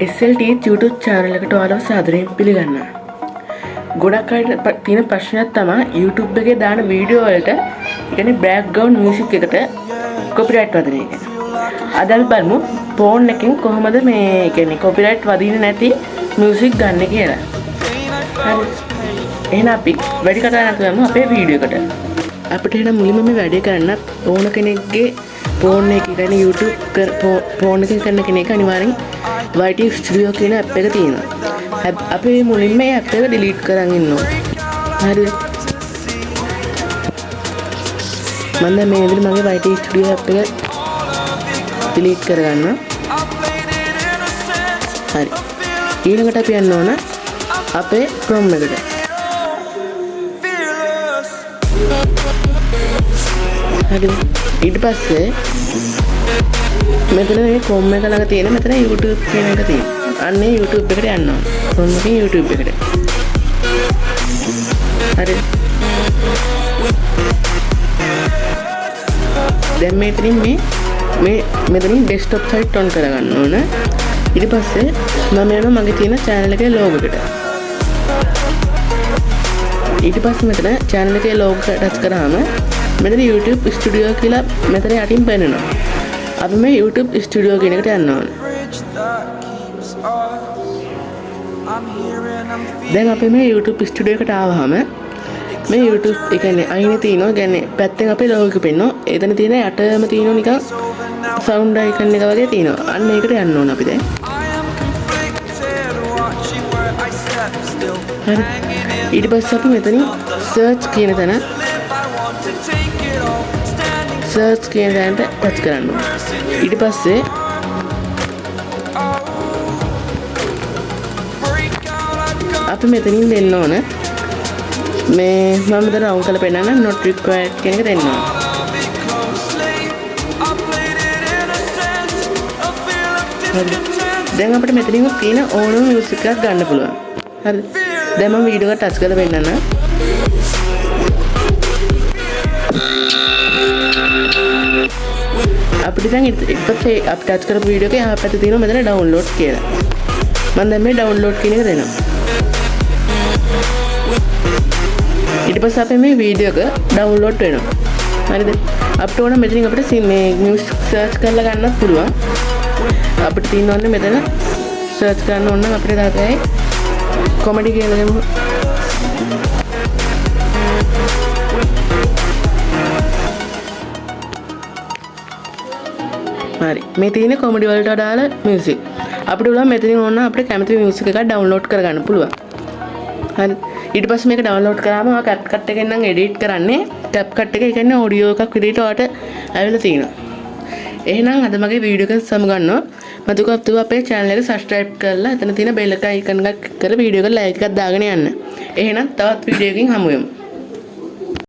SLT YouTube channel එකට ඔයාලව සාදරයෙන් පිළිගන්නවා. ගොඩක් අයට තියෙන ප්‍රශ්නයක් තමයි YouTube එකේ දාන වීඩියෝ වලට කියන්නේ background music එකට copyright වදින එක. අද අපි බලමු ෆෝන් එකෙන් කොහොමද මේ කියන්නේ copyright වදින්නේ නැති music ගන්න කියලා. හරි. එහෙනම් අපි වැඩි කතා නැතුව යමු අපේ වීඩියෝ එකට. අපිට එහෙනම් මුලින්ම මේ වැඩේ කරන්න ඕන කෙනෙක්ගේ ෆෝන් එකේ කියන්නේ YouTube ෆෝන් එකෙන් කරන කෙනෙක් අනිවාර්යෙන් YT Studio කියන app එක තියෙනවා. අපි මුලින්ම මේ app එක delete කරන් ඉන්නවා. හරිද? මම දැන් මේ විදිහට මගේ YT Studio app එක delete කරගන්නවා. හරි. ඊළඟට අපි යන්න ඕන අපේ Chrome එකට. හරි. ඊට පස්සේ මෙතන මේ Chrome එක ළඟ තියෙන මෙතන YouTube කියන එක තියෙනවා. අන්නේ YouTube එකට යන්න ඕන. Chrome එකෙන් YouTube එකට. හරි. දැන් මෙතනින් මෙතනින් desktop site on කරගන්න ඕන. ඊට පස්සේ මම යනවා මගේ තියෙන channel එකේ logo එකට. ඊට පස්සේ මෙතන channel එකේ logo එක ටච් කරාම මෙතන YouTube Studio කියලා මෙතන යටින් පෙන්නනවා. අපි මේ YouTube Studio කියන එකට යන්න ඕන. දැන් අපි මේ YouTube Studio එකට ආවහම මේ YouTube ඒ කියන්නේ අයිනේ තියෙනවා කියන්නේ පැත්තෙන් අපේ logo එක පෙන්නනවා. එතන තියෙන යටම තියෙනවා නිකන් sound icon එක වගේ තියෙනවා. අන්න ඒකට යන්න ඕන අපි දැන්. හරි. ඊට පස්සේ අපි මෙතනින් search කියන තැන search කියන තැනට ටච් කරන්න ඕන. ඊට පස්සේ අපි මෙතනින් දෙන්න ඕන මේ මම මෙතන රවුම් කරලා පෙන්නන්න not required කියන එක දෙන්න ඕන. දැන් අපිට මෙතනින් තියෙන ඕනම මියුසික් එකක් ගන්න පුළුවන්. හරිද? දැන් මම වීඩියෝ එක ටච් කරලා පෙන්නන්න. අපිට දැන් ඊපස්සේ අපි ටච් කරපු වීඩියෝ එකේ එහා පැත්තේ තියෙනවා මෙතන download කියලා. මම දැන් මේ download කියන එක දෙනවා. ඊට පස්සේ අපේ මේ වීඩියෝ එක download වෙනවා. හරිද? අපිට ඕන මෙතනින් අපිට මේ music search කරලා ගන්නත් පුළුවන්. අපිට තියෙන්න ඕනේ මෙතන search කරන්න ඕන නම් අපිට දාතේ comedy කියලා දෙමු. හරි. මේ තියෙන comedy වලට අදාළ music. අපිට උලම් මෙතනින් ඕන අපිට කැමති music එකක් download කරගන්න පුළුවන්. හරි. ඊට පස්සේ මේක download කරාම ඔයා CapCut එකෙන් නම් edit කරන්නේ CapCut එක කියන්නේ audio එකක් විදිහට ඔයාට ඇවිල්ලා තියෙනවා. එහෙනම් අද මගේ වීඩියෝ එක සමගන්නවා. මතකව අපේ channel එක subscribe කරලා එතන තියෙන bell icon එක click කරලා වීඩියෝ එකට like එකක් දාගෙන යන්න. එහෙනම් තවත් වීඩියෝ එකකින් හමු වෙමු.